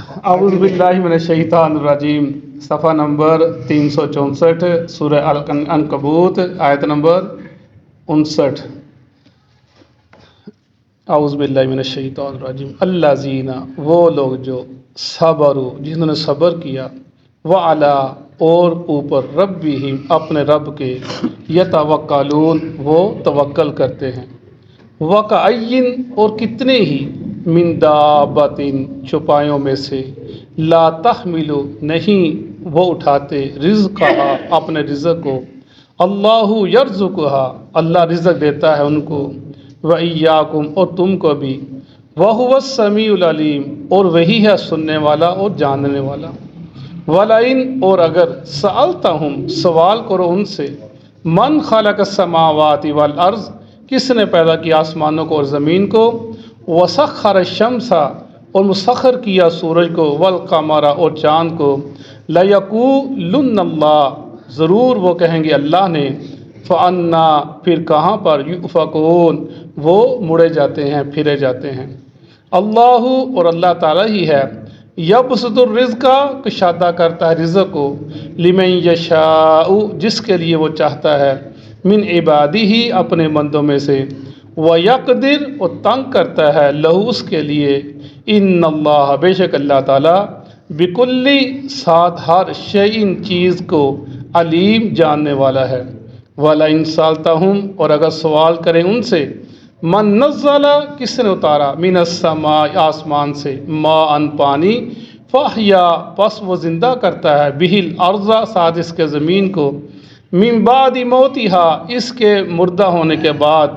اعوذ باللہ من الشیطان الرجیم، صفحہ نمبر 364، سورہ العنکبوت، آیت نمبر 59۔ اعوذ باللہ من الشیطان الرجیم، الذین، وہ لوگ جو صبروا، جنہوں نے صبر کیا، وعلا، اور اوپر، ربہم، اپنے رب کے، یتوکلون، وہ توکل کرتے ہیں، وکأین، اور کتنے ہی، من دابۃ، چوپایوں میں سے، لا تحمل، نہیں وہ اٹھاتے، رزقہا، اپنے رزق کو، اللہ یرزقہا، اللہ رزق دیتا ہے ان کو، وإیاکم، اور تم کو بھی، وہو السمیع العلیم، اور وہی ہے سننے والا اور جاننے والا، ولئن، اور اگر، سألتہم، سوال کرو ان سے، من خلق السماوات والارض، کس نے پیدا کیا آسمانوں کو اور زمین کو، وسخر الشمس، اور مسخر کیا سورج کو، والقمر، اور چاند کو، لیقولن اللہ، ضرور وہ کہیں گے اللہ نے، فانا، پھر کہاں پر، یؤفکون، وہ مڑے جاتے ہیں، پھرے جاتے ہیں، اللہ، اور اللہ تعالیٰ ہی ہے، یبسط الرزق، کشادہ کرتا ہے رزق کو، لمن یشاء، جس کے لیے وہ چاہتا ہے، من عبادہ، اپنے بندوں میں سے، ویقدر، اور تنگ کرتا ہے، لہو، اس کے لیے، ان اللہ، بے شک اللہ تعالیٰ، بکل، ساتھ ہر شیء، چیز کو، علیم، جاننے والا ہے، وَلَئِن سَأَلْتَهُمْ، اور اگر سوال کریں ان سے، من نزل، کس نے اتارا، من السماء، آسمان سے، ماء، پانی، فاحیا، پس وہ زندہ کرتا ہے، بہ الارض، ساتھ اس کے زمین کو، من بعد موتها، اس کے مردہ ہونے کے بعد،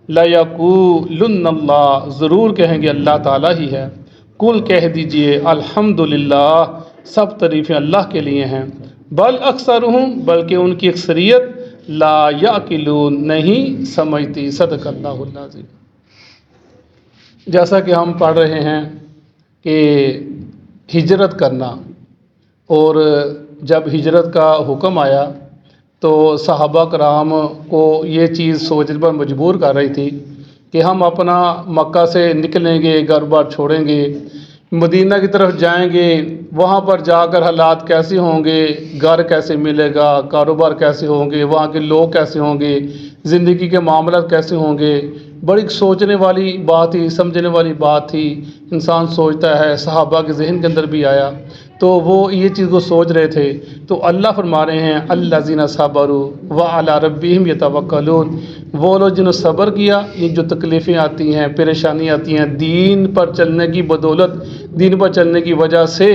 لیقولن اللہ، ضرور کہیں گے اللہ تعالیٰ ہی ہے، کل، کہہ دیجئے، الحمدللہ، سب تعریفیں اللہ کے لیے ہیں، بل اکثرہم، بلکہ ان کی اکثریت، لا یعقلون، نہیں سمجھتی، صدق اللہ العظیم۔ جیسا کہ ہم پڑھ رہے ہیں کہ ہجرت کرنا، اور جب ہجرت کا حکم آیا تو صحابہ کرام کو یہ چیز سوچنے پر مجبور کر رہی تھی کہ ہم اپنا مکہ سے نکلیں گے، گھر بار چھوڑیں گے، مدینہ کی طرف جائیں گے، وہاں پر جا کر حالات کیسے ہوں گے، گھر کیسے ملے گا، کاروبار کیسے ہوں گے، وہاں کے لوگ کیسے ہوں گے، زندگی کے معاملات کیسے ہوں گے، بڑی سوچنے والی بات تھی، سمجھنے والی بات تھی، انسان سوچتا ہے، صحابہ کے ذہن کے اندر بھی آیا، تو وہ یہ چیز کو سوچ رہے تھے، تو اللہ فرما رہے ہیں، الذین صبروا وعلی ربہم یتوکلون، وہ لوگ جنہوں نے صبر کیا، یہ جو تکلیفیں آتی ہیں، پریشانی آتی ہیں، دین پر چلنے کی بدولت، دین پر چلنے کی وجہ سے،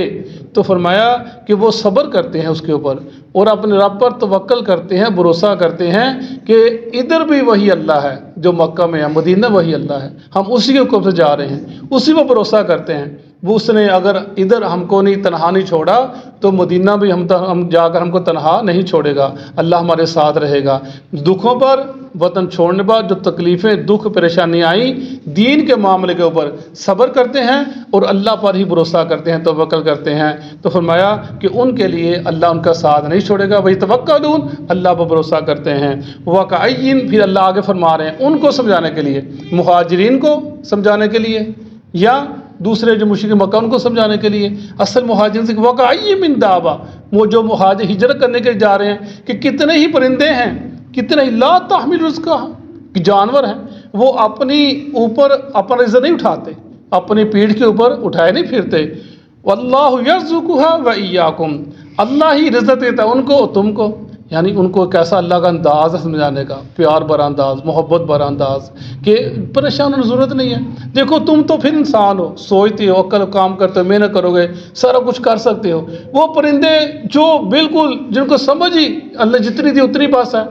تو فرمایا کہ وہ صبر کرتے ہیں اس کے اوپر، اور اپنے رب پر توکل کرتے ہیں، بھروسہ کرتے ہیں کہ ادھر بھی وہی اللہ ہے جو مکہ میں ہے، مدینہ وہی اللہ ہے، ہم اسی کے حکم سے جا رہے ہیں، اسی پر بھروسہ کرتے ہیں، وہ اس نے اگر ادھر ہم کو نہیں تنہا نہیں چھوڑا تو مدینہ بھی ہم جا کر ہم کو تنہا نہیں چھوڑے گا، اللہ ہمارے ساتھ رہے گا۔ دکھوں پر، وطن چھوڑنے پر جو تکلیفیں، دکھ، پریشانی آئیں، دین کے معاملے کے اوپر صبر کرتے ہیں اور اللہ پر ہی بھروسہ کرتے ہیں، توکل کرتے ہیں، تو فرمایا کہ ان کے لیے اللہ ان کا ساتھ نہیں چھوڑے گا، وہی توکلون، اللہ پر بھروسہ کرتے ہیں، وکأین، پھر اللہ آگے فرما رہے ہیں ان کو سمجھانے کے لیے، مہاجرین کو سمجھانے کے لیے، یا دوسرے جو مشرک مکہ ان کو سمجھانے کے لیے، اصل مہاجرین سے، وکأی من دابہ، وہ جو مہاجر ہجرت کرنے کے جا رہے ہیں، کہ کتنے ہی پرندے ہیں، کتنے ہی، لا تحمل رزقہا، کہ جانور ہیں، وہ اپنی اوپر اپنا رزق نہیں اٹھاتے، اپنی پیٹھ کے اوپر اٹھائے نہیں پھرتے، واللہ یرزقہا وإیاکم، اللہ ہی رزق دیتا ہے ان کو اور تم کو، یعنی ان کو کیسا اللہ کا انداز ہے سمجھانے کا، پیار بھرا انداز، محبت بھرا انداز، کہ پریشان ہونے کی ضرورت نہیں ہے، دیکھو تم تو پھر انسان ہو، سوچتے ہو، عقل کام کرتے ہو، محنت کرو گے، سارا کچھ کر سکتے ہو، وہ پرندے جو بالکل جن کو سمجھ ہی اللہ جتنی تھی اتنی بس ہے،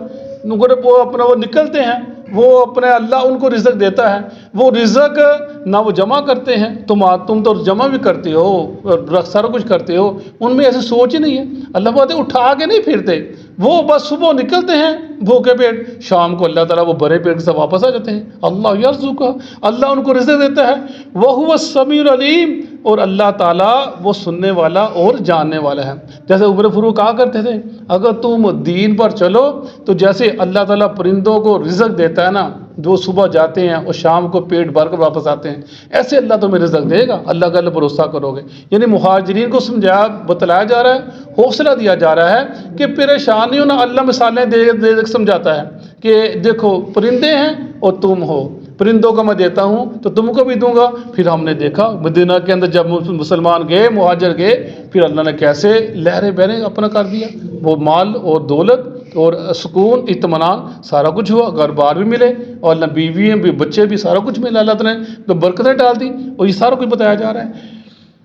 وہ اپنا وہ نکلتے ہیں، وہ اپنے اللہ ان کو رزق دیتا ہے، وہ رزق نہ وہ جمع کرتے ہیں، تم تو جمع بھی کرتے ہو، سارا کچھ کرتے ہو، ان میں ایسی سوچ ہی نہیں ہے، اللہ بات اٹھا کے نہیں پھرتے، وہ بس صبح نکلتے ہیں بھوکے پیٹ، شام کو اللہ تعالیٰ وہ بھرے پیٹ کے ساتھ واپس آ جاتے ہیں، اللہ یرزقہ، اللہ ان کو رزق دیتا ہے، وَهُوَ السَّمِيعُ الْعَلِيمُ، اور اللہ تعالیٰ وہ سننے والا اور جاننے والا ہے۔ جیسے عمر فاروق کہا کرتے تھے، اگر تم دین پر چلو تو جیسے اللہ تعالیٰ پرندوں کو رزق دیتا ہے نا، جو صبح جاتے ہیں اور شام کو پیٹ بھر کر واپس آتے ہیں، ایسے اللہ تمہیں رزق دے گا، اللہ کا اللہ بھروسہ کرو گے۔ یعنی مہاجرین کو بتلایا جا رہا ہے، حوصلہ دیا جا رہا ہے کہ پریشان نہیں ہونا۔ اللہ مثالیں دے دے سمجھاتا ہے کہ دیکھو پرندے ہیں اور تم ہو، پرندوں کو میں دیتا ہوں تو تم کو بھی دوں گا۔ پھر ہم نے دیکھا مدینہ کے اندر جب مسلمان گئے، مہاجر گئے، پھر اللہ نے کیسے لہریں بہریں اپنا کر دیا، وہ مال اور دولت اور سکون اطمینان سارا کچھ ہوا، گھر بار بھی ملے اور اللہ بیوی بھی، بچے بھی، سارا کچھ ملا، اللہ تعالیٰ نے تو برکتیں ڈال دی، اور یہ سارا کچھ بتایا جا رہا ہے۔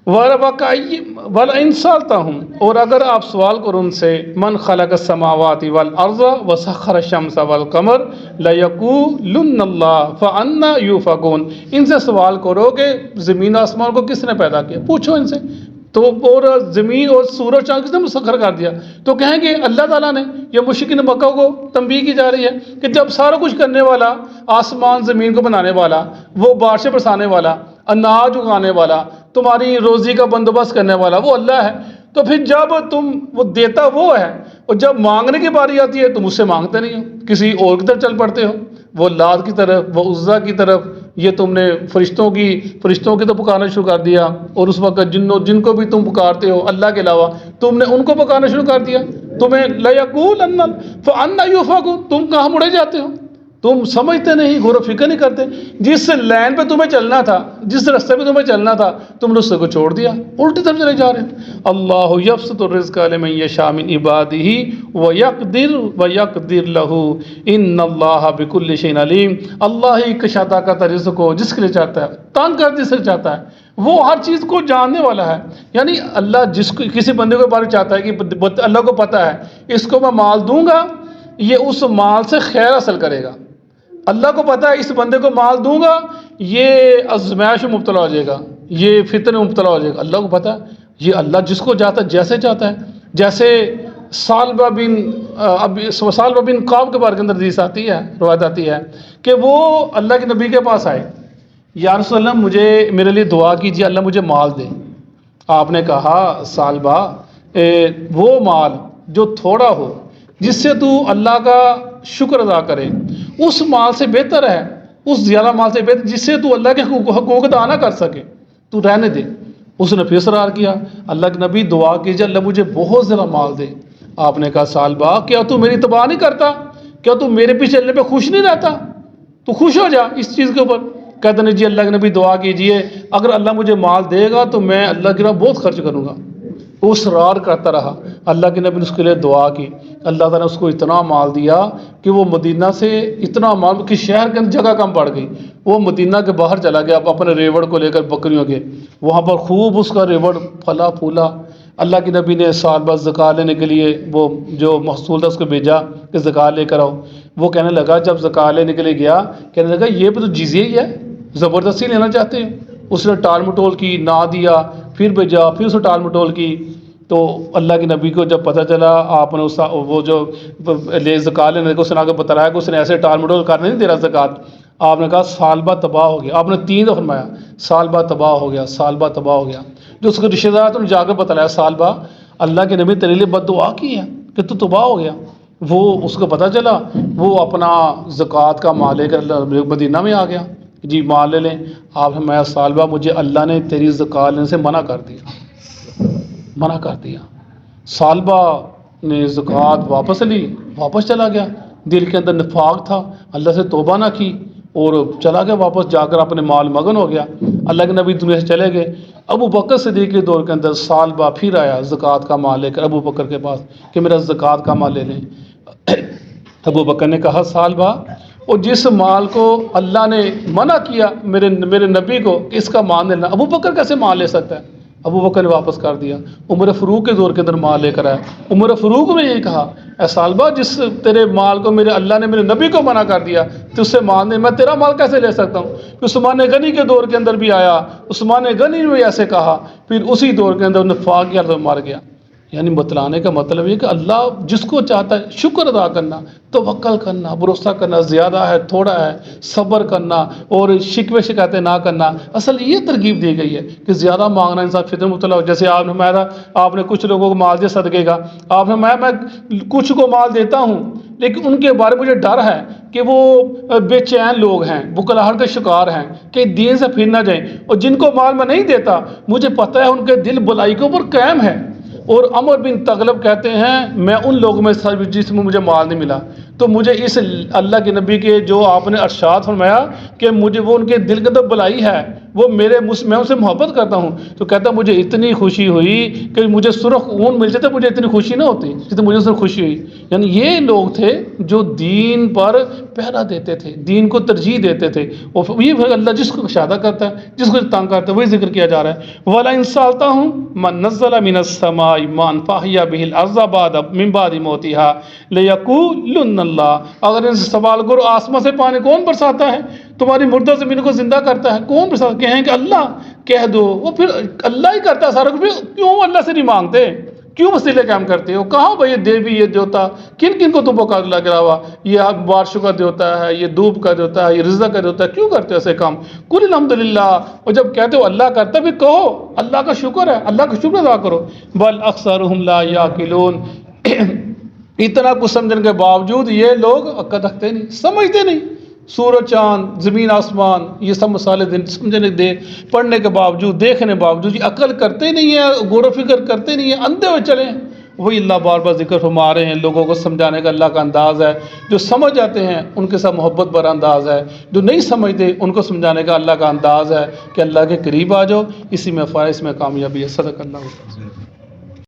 وَلَئِن سَأَلْتَهُمْ، اور اگر آپ سوال کرو ان سے، من خلق السماوات والارض وسخر الشمس والقمر لَيَقُولُنَّ اللَّهُ فَأَنَّىٰ يُؤْفَكُونَ، ان سے سوال کرو کہ زمین و آسمان کو کس نے پیدا کیا، پوچھو ان سے، تو اور زمین اور سورج چاند کس نے مسخر کر دیا، تو کہیں گے اللہ تعالیٰ نے۔ یہ مشرکین مکہ کو تنبیہ کی جا رہی ہے کہ جب سارا کچھ کرنے والا، آسمان زمین کو بنانے والا، وہ بارشیں برسانے والا، اناج اگانے والا، تمہاری روزی کا بندوبست کرنے والا وہ اللہ ہے، تو پھر جب تم وہ دیتا وہ ہے، اور جب مانگنے کی باری آتی ہے تم اس سے مانگتے نہیں ہو، کسی اور کی طرف چل پڑتے ہو، وہ لات کی طرف، وہ عزا کی طرف، یہ تم نے فرشتوں کی تو پکارنا شروع کر دیا، اور اس وقت جن کو بھی تم پکارتے ہو اللہ کے علاوہ تم نے ان کو پکارنا شروع کر دیا۔ تمہیں لَيَقُولَنَّ فَأَنَّىٰ يُؤْفَكُونَ، تم کہاں مڑے جاتے ہو، تم سمجھتے نہیں، غور و فکر نہیں کرتے، جس لین پہ تمہیں چلنا تھا، جس راستے پہ تمہیں چلنا تھا، تم نے اس کو چھوڑ دیا، الٹی طرف چلے جا رہے ہیں۔ اللہ یبسط الرزق لمن یشاء من عبادہ ویقدر لہ ان اللہ بکل شیء علیم، اللہ ہی کشادہ کرتا ہے رزق کو جس کے لیے چاہتا ہے، تنگ کر جس سے چاہتا ہے، وہ ہر چیز کو جاننے والا ہے۔ یعنی اللہ جس کو کسی بندے کو بارے چاہتا ہے کہ اللہ کو پتہ ہے اس کو میں مال دوں گا، یہ اس مال سے خیر حاصل کرے گا، اللہ کو پتہ ہے اس بندے کو مال دوں گا یہ آزمائش میں مبتلا ہو جائے گا، یہ فتنے میں مبتلا ہو جائے گا، اللہ کو پتہ ہے۔ یہ اللہ جس کو چاہتا ہے جیسے چاہتا ہے، جیسے ثعلبہ بن قعب کے بارے کے اندر حدیث آتی ہے، روایت آتی ہے کہ وہ اللہ کے نبی کے پاس آئے، یا رسول اللہ مجھے میرے لیے دعا کیجیے، اللہ مجھے مال دے۔ آپ نے کہا ثعلبہ وہ مال جو تھوڑا ہو، جس سے تو اللہ کا شکر ادا کرے، اس مال سے بہتر ہے، اس زیادہ مال سے بہتر جس سے تو اللہ کے حقوق ادا نہ کر سکے، تو رہنے دے۔ اس نے پھر اصرار کیا، اللہ کے نبی دعا کیجیے اللہ مجھے بہت زیادہ مال دے۔ آپ نے کہا ثعلبہ کیا تو میری تباہ نہیں کرتا، کیا تو میرے پیچھے چلنے پہ خوش نہیں رہتا، تو خوش ہو جا اس چیز کے اوپر۔ کہتے ہیں جی اللہ کے نبی دعا کیجیے اگر اللہ مجھے مال دے گا تو میں اللہ کی راہ بہت خرچ کروں گا۔ وہ اصرار کرتا رہا، اللہ کے نبی نے اس کے لیے دعا کی، اللہ تعالیٰ نے اس کو اتنا مال دیا کہ وہ مدینہ سے اتنا مال کہ شہر کے اندر جگہ کم پڑ گئی، وہ مدینہ کے باہر چلا گیا اپنے ریوڑ کو لے کر بکریوں کے، وہاں پر خوب اس کا ریوڑ پھلا پھولا۔ اللہ کے نبی نے ثعلبہ زکوٰۃ لینے کے لیے وہ جو محصول تھا اس کو بھیجا کہ زکوٰۃ لے کر آؤ۔ وہ کہنے لگا، جب زکوٰۃ لینے کے لیے گیا کہنے لگا یہ بھی تو جزیہ ہی ہے، زبردستی لینا چاہتے ہیں۔ اس نے ٹال مٹول کی، نہ دیا، پھر بھیجا، پھر اسے ٹال مٹول کی۔ تو اللہ کے نبی کو جب پتہ چلا، آپ نے وہ جو زکوٰۃ لینے کو اس نے آگے بتایا کہ اس نے ایسے ٹال مٹول کرنے نہیں دے رہا زکوٰۃ، آپ نے کہا ثعلبہ تباہ ہو گیا۔ آپ نے 3 دفعہ فرمایا ثعلبہ تباہ ہو گیا، ثعلبہ تباہ ہو گیا۔ جو اس کے رشتہ دار نے جا کر بتلایا ثعلبہ اللہ کے نبی تیرے لیے بد دعا کی ہے کہ تو تباہ ہو گیا۔ وہ اس کو پتہ چلا، وہ اپنا زکوٰۃ کا مال لے کر مدینہ میں آ گیا، جی مال لے لیں۔ آپ نے میں ثعلبہ مجھے اللہ نے تیری زکوٰۃ لینے سے منع کر دیا۔ ثعلبہ نے زکوٰۃ واپس لی، واپس چلا گیا، دل کے اندر نفاق تھا، اللہ سے توبہ نہ کی اور چلا گیا، واپس جا کر اپنے مال مگن ہو گیا۔ اللہ کے نبی دنیا سے چلے گئے۔ ابو بکر صدیق کے دور کے اندر ثعلبہ پھر آیا زکوٰۃ کا مال لے کر ابو بکر کے پاس کہ میرا زکوٰۃ کا مال لے لیں۔ ابو بکر نے کہا ثعلبہ، اور جس مال کو اللہ نے منع کیا میرے نبی کو کہ اس کا مال لینا، ابو بکر کیسے مال لے سکتا ہے؟ ابو بکر نے واپس کر دیا۔ عمر فاروق کے دور کے اندر مال لے کر آیا، عمر فاروق نے یہی کہا، اے ثعلبہ جس تیرے مال کو اللہ نے میرے نبی کو منع کر دیا تو اس سے مال نہیں، میں تیرا مال کیسے لے سکتا ہوں؟ عثمان غنی کے دور کے اندر بھی آیا، عثمان غنی نے ایسے کہا، پھر اسی دور کے اندر نفاق کی حالت میں مار گیا۔ یعنی بتلانے کا مطلب یہ کہ اللہ جس کو چاہتا ہے شکر ادا کرنا، توکل کرنا، بھروسہ کرنا، زیادہ ہے تھوڑا ہے، صبر کرنا اور شکوے شکایتیں نہ کرنا، اصل یہ ترغیب دی گئی ہے کہ زیادہ مانگنا انسان فتنے میں مبتلا ہو۔ جیسے آپ نے فرمایا آپ نے کچھ لوگوں کو مال دیا صدقے کا، آپ نے فرمایا میں کچھ کو مال دیتا ہوں لیکن ان کے بارے میں مجھے ڈر ہے کہ وہ بے چین لوگ ہیں، بکلاہٹ کے شکار ہیں، کہ دین سے پھر نہ جائیں، اور جن کو مال میں نہیں دیتا مجھے پتہ ہے ان کے دل بلائی کے اوپر قائم ہے۔ اور عمر بن تغلب کہتے ہیں میں ان لوگوں میں جس میں مجھے مال نہیں ملا، تو مجھے اس اللہ کے نبی کے جو آپ نے ارشاد فرمایا کہ مجھے وہ ان کے دل کے اندر بلائی ہے، وہ میں ان سے محبت کرتا ہوں، تو کہتا مجھے اتنی خوشی ہوئی کہ مجھے سرخ اون مل جاتا مجھے اتنی خوشی نہ ہوتی جتنی مجھے اس سے خوشی ہوئی۔ یعنی یہ لوگ تھے جو دین پر پہرا دیتے تھے، دین کو ترجیح دیتے تھے، اور یہ اللہ جس کو شادہ کرتا ہے، جس کو تنگ کرتا ہے، وہی ذکر کیا جا رہا ہے۔ وَلَئِن سَأَلْتَهُم مَّن نَّزَّلَ مِنَ السَّمَاءِ مَاءً فَأَحْيَا بِهِ الْأَرْضَ مِن بَعْدِ مَوْتِهَا لَيَقُولُنَّ اللَّهُ، اگر ان سے سوال کرو آسمان سے پانی کون برساتا ہے، تمہاری مردہ زمین کو زندہ کرتا ہے، کون برساتا؟ کہیں کہ اللہ، کہہ دو وہ پھر اللہ ہی کرتا ہے سارا کچھ، کیوں اللہ سے نہیں مانگتے، کیوں وسیلے کام کرتے ہو؟ کہاں بھائی یہ دیوی یہ دیوتا، کن کن کو تم پکار اللہ کے علاوہ، یہ بارشوں کا دیوتا ہے، یہ دھوپ کا دیوتا ہے، یہ رزق کا دیوتا ہے، کیوں کرتے ہو ایسے کام؟ قل الحمدللہ، اور جب کہتے ہو اللہ کرتا بھی کہو اللہ کا شکر ہے، اللہ کا شکر ادا کرو۔ بل اکثرہم لا یعقلون، اتنا کچھ سمجھنے کے باوجود یہ لوگ عقل رکھتے نہیں، سمجھتے نہیں۔ سورج چاند زمین آسمان یہ سب مسائل سمجھنے دے پڑھنے کے باوجود دیکھنے باوجود یہ عقل کرتے نہیں ہیں، غور و فکر کرتے نہیں ہیں، اندھے ہوئے چلے ہیں۔ وہی اللہ بار بار ذکر فرما رہے ہیں، لوگوں کو سمجھانے کا اللہ کا انداز ہے، جو سمجھ جاتے ہیں ان کے ساتھ محبت بھرا انداز ہے، جو نہیں سمجھتے ان کو سمجھانے کا اللہ کا انداز ہے کہ اللہ کے قریب آ جاؤ، اسی میں فائز میں کامیابی ہے۔ صدق اللہ۔